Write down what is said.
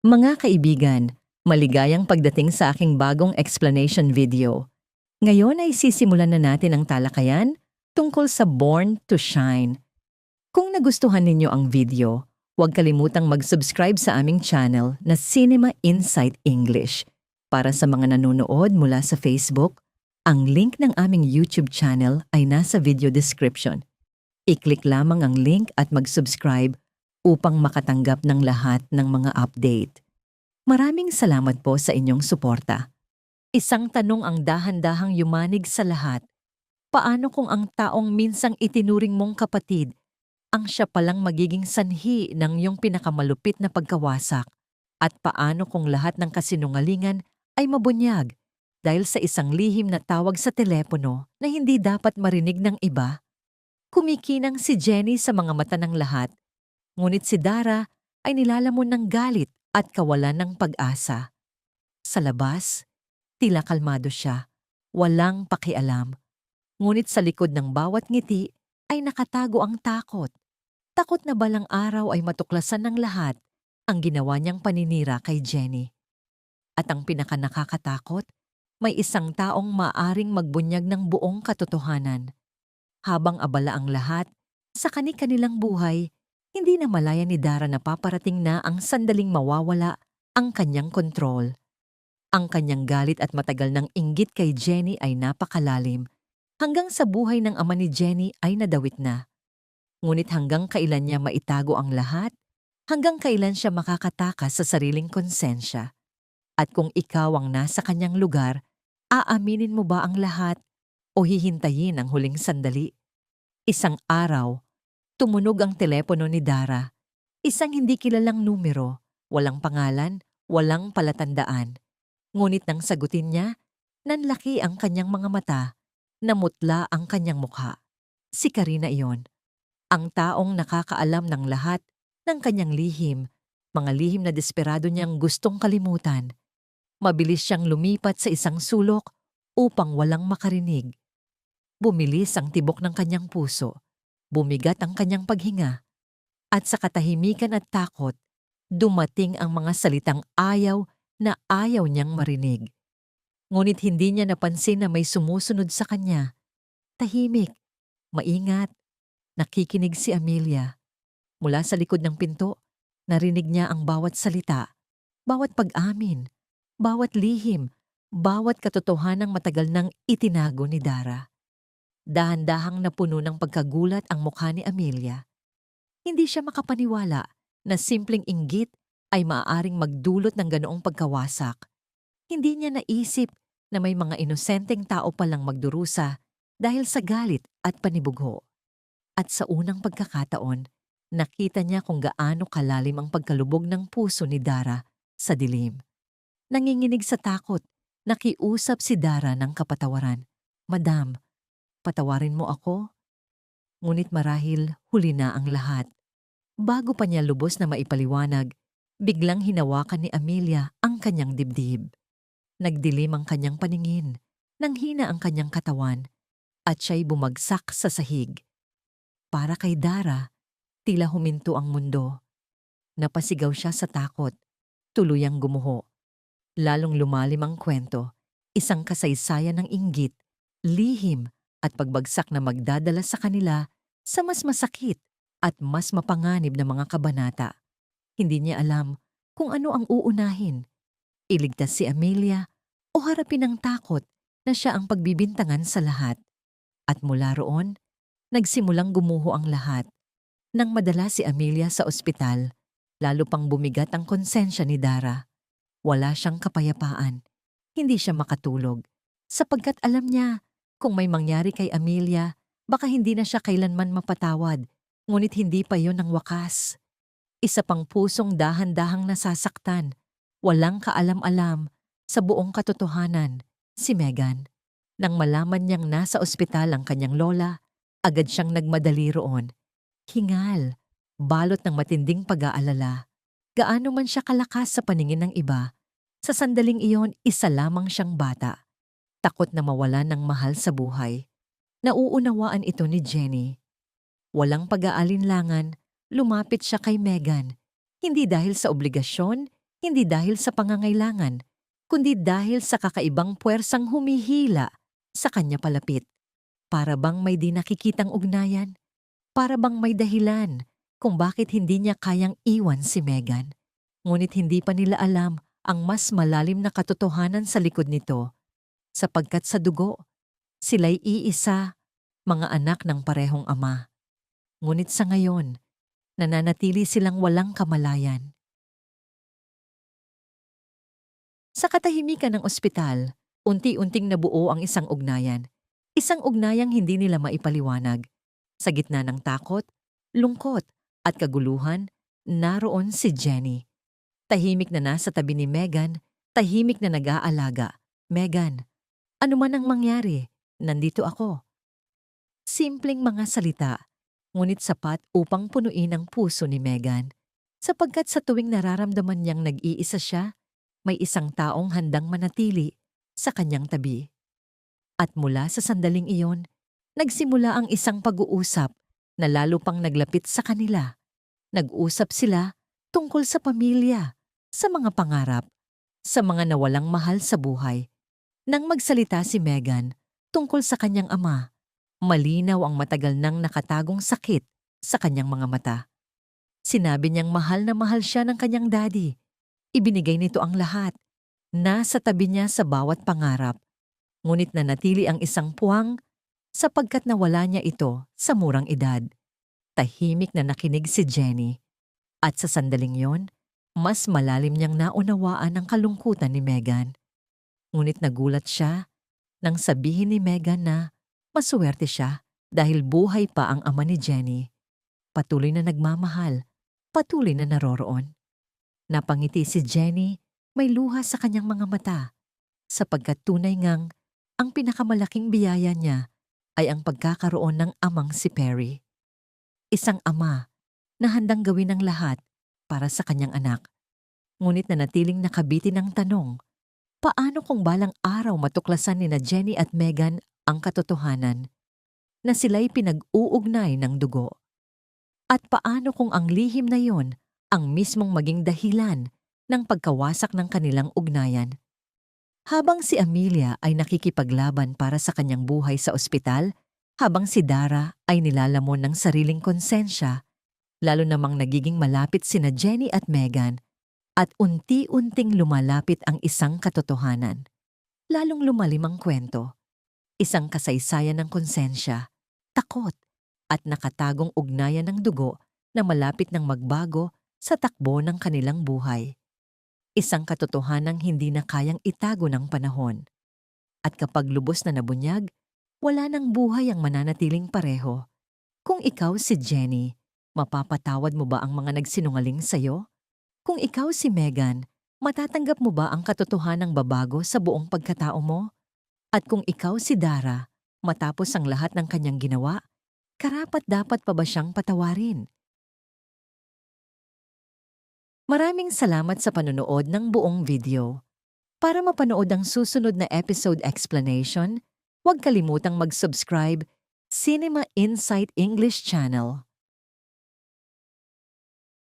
Mga kaibigan, maligayang pagdating sa aking bagong explanation video. Ngayon ay sisimulan na natin ang talakayan tungkol sa Born to Shine. Kung nagustuhan ninyo ang video, huwag kalimutang mag-subscribe sa aming channel na Cinema Insight English. Para sa mga nanonood mula sa Facebook, ang link ng aming YouTube channel ay nasa video description. I-click lamang ang link at mag-subscribe upang makatanggap ng lahat ng mga update. Maraming salamat po sa inyong suporta. Isang tanong ang dahan-dahang yumanig sa lahat. Paano kung ang taong minsang itinuring mong kapatid ang siya palang magiging sanhi ng iyong pinakamalupit na pagkawasak? At paano kung lahat ng kasinungalingan ay mabunyag dahil sa isang lihim na tawag sa telepono na hindi dapat marinig ng iba? Kumikinang si Jenny sa mga mata ng lahat, ngunit si Dara ay nilalamon ng galit at kawalan ng pag-asa. Sa labas, tila kalmado siya, walang pakialam. Ngunit sa likod ng bawat ngiti ay nakatago ang takot. Takot na balang araw ay matuklasan ng lahat ang ginawa niyang paninira kay Jenny. At ang pinakanakakatakot, may isang taong maaring magbunyag ng buong katotohanan. Habang abala ang lahat, sa kani-kanilang buhay, hindi na malaya ni Dara na paparating na ang sandaling mawawala ang kanyang kontrol. Ang kanyang galit at matagal ng inggit kay Jenny ay napakalalim, hanggang sa buhay ng ama ni Jenny ay nadawit na. Ngunit hanggang kailan niya maitago ang lahat? Hanggang kailan siya makakatakas sa sariling konsensya? At kung ikaw ang nasa kanyang lugar, aaminin mo ba ang lahat o hihintayin ang huling sandali? Isang araw, tumunog ang telepono ni Dara. Isang hindi kilalang numero, walang pangalan, walang palatandaan. Ngunit nang sagutin niya, nanlaki ang kanyang mga mata, namutla ang kanyang mukha. Si Karina iyon, ang taong nakakaalam ng lahat ng kanyang lihim, mga lihim na desperado niyang gustong kalimutan. Mabilis siyang lumipat sa isang sulok upang walang makarinig. Bumilis ang tibok ng kanyang puso, bumigat ang kanyang paghinga, at sa katahimikan at takot, dumating ang mga salitang ayaw na ayaw niyang marinig. Ngunit hindi niya napansin na may sumusunod sa kanya. Tahimik, maingat, nakikinig si Amelia. Mula sa likod ng pinto, narinig niya ang bawat salita, bawat pag-amin, bawat lihim, bawat katotohanang matagal nang itinago ni Dara. Dahan-dahang napuno ng pagkagulat ang mukha ni Amelia. Hindi siya makapaniwala na simpleng inggit ay maaaring magdulot ng ganoong pagkawasak. Hindi niya naisip na may mga inosenteng tao palang magdurusa dahil sa galit at panibugho. At sa unang pagkakataon, nakita niya kung gaano kalalim ang pagkalubog ng puso ni Dara sa dilim. Nanginginig sa takot, nakiusap si Dara ng kapatawaran. "Madam, patawarin mo ako?" Ngunit marahil huli na ang lahat. Bago pa niya lubos na maipaliwanag, biglang hinawakan ni Amelia ang kanyang dibdib. Nagdilim ang kanyang paningin, nanghina ang kanyang katawan, at siya'y bumagsak sa sahig. Para kay Dara, tila huminto ang mundo. Napasigaw siya sa takot, tuluyang gumuho. Lalong lumalim ang kwento, isang kasaysayan ng inggit, lihim at pagbagsak na magdadala sa kanila sa mas masakit at mas mapanganib na mga kabanata. Hindi niya alam kung ano ang uunahin. Iligtas si Amelia o harapin ang takot na siya ang pagbibintangan sa lahat. At mula roon, nagsimulang gumuho ang lahat. Nang madala si Amelia sa ospital, lalo pang bumigat ang konsensya ni Dara. Wala siyang kapayapaan. Hindi siya makatulog. Sapagkat alam niya, kung may mangyari kay Amelia, baka hindi na siya kailanman mapatawad. Ngunit hindi pa yon ang wakas. Isa pang pusong dahan-dahang nasasaktan, walang kaalam-alam, sa buong katotohanan, si Megan. Nang malaman niyang nasa ospital ang kanyang lola, agad siyang nagmadali roon. Hingal, balot ng matinding pag-aalala. Gaano man siya kalakas sa paningin ng iba, sa sandaling iyon isa lamang siyang bata. Takot na mawalan ng mahal sa buhay. Nauunawaan ito ni Jenny. Walang pag-aalinlangan, lumapit siya kay Megan. Hindi dahil sa obligasyon, Hindi dahil sa pangangailangan, kundi dahil sa kakaibang puwersang humihila sa kanya palapit. Para bang may di nakikitang ugnayan? Para bang may dahilan kung bakit hindi niya kayang iwan si Megan? Ngunit hindi pa nila alam ang mas malalim na katotohanan sa likod nito, sapagkat sa dugo, sila'y iisa, mga anak ng parehong ama. Ngunit sa ngayon, nananatili silang walang kamalayan. Sa katahimikan ng ospital, unti-unting nabuo ang isang ugnayan. Isang ugnayang hindi nila maipaliwanag. Sa gitna ng takot, lungkot, at kaguluhan, naroon si Jenny. Tahimik na nasa tabi ni Megan, tahimik na nag-aalaga. Megan, ano man ang mangyari, nandito ako. Simpleng mga salita, ngunit sapat upang punuin ang puso ni Megan. Sapagkat sa tuwing nararamdaman niyang nag-iisa siya, may isang taong handang manatili sa kanyang tabi. At mula sa sandaling iyon, nagsimula ang isang pag-uusap na lalo pang naglapit sa kanila. Nag-usap sila tungkol sa pamilya, sa mga pangarap, sa mga nawalang mahal sa buhay. Nang magsalita si Megan tungkol sa kanyang ama, malinaw ang matagal nang nakatagong sakit sa kanyang mga mata. Sinabi niyang mahal na mahal siya ng kanyang daddy. Ibinigay nito ang lahat. Nasa tabi niya sa bawat pangarap. Ngunit nanatili ang isang puwang sapagkat nawala niya ito sa murang edad. Tahimik na nakinig si Jenny. At sa sandaling yon, mas malalim niyang naunawaan ang kalungkutan ni Megan. Ngunit nagulat siya nang sabihin ni Megan na masuwerte siya dahil buhay pa ang ama ni Jenny. Patuloy na nagmamahal, patuloy na naroroon. Napangiti si Jenny, may luha sa kanyang mga mata, sapagkat tunay ngang ang pinakamalaking biyaya niya ay ang pagkakaroon ng amang si Perry. Isang ama na handang gawin ang lahat para sa kanyang anak. Ngunit nanatiling nakabitin ang tanong, paano kung balang araw matuklasan ni na Jenny at Megan ang katotohanan na sila'y pinag-uugnay ng dugo? At paano kung ang lihim na yon ang mismong maging dahilan ng pagkawasak ng kanilang ugnayan? Habang si Amelia ay nakikipaglaban para sa kanyang buhay sa ospital, habang si Dara ay nilalamon ng sariling konsensya, lalo namang nagiging malapit sina Jenny at Megan, at unti-unting lumalapit ang isang katotohanan. Lalong lumalim ang kwento. Isang kasaysayan ng konsensya, takot, at nakatagong ugnayan ng dugo na malapit ng magbago sa takbo ng kanilang buhay. Isang katotohanang hindi na kayang itago ng panahon. At kapag lubos na nabunyag, wala nang buhay ang mananatiling pareho. Kung ikaw si Jenny, mapapatawad mo ba ang mga nagsinungaling sa'yo? Kung ikaw si Megan, matatanggap mo ba ang katotohanang babago sa buong pagkatao mo? At kung ikaw si Dara, matapos ang lahat ng kanyang ginawa, karapat-dapat pa ba siyang patawarin? Maraming salamat sa panonood ng buong video. Para mapanood ang susunod na episode explanation, huwag kalimutang mag-subscribe Cinema Insight English Channel.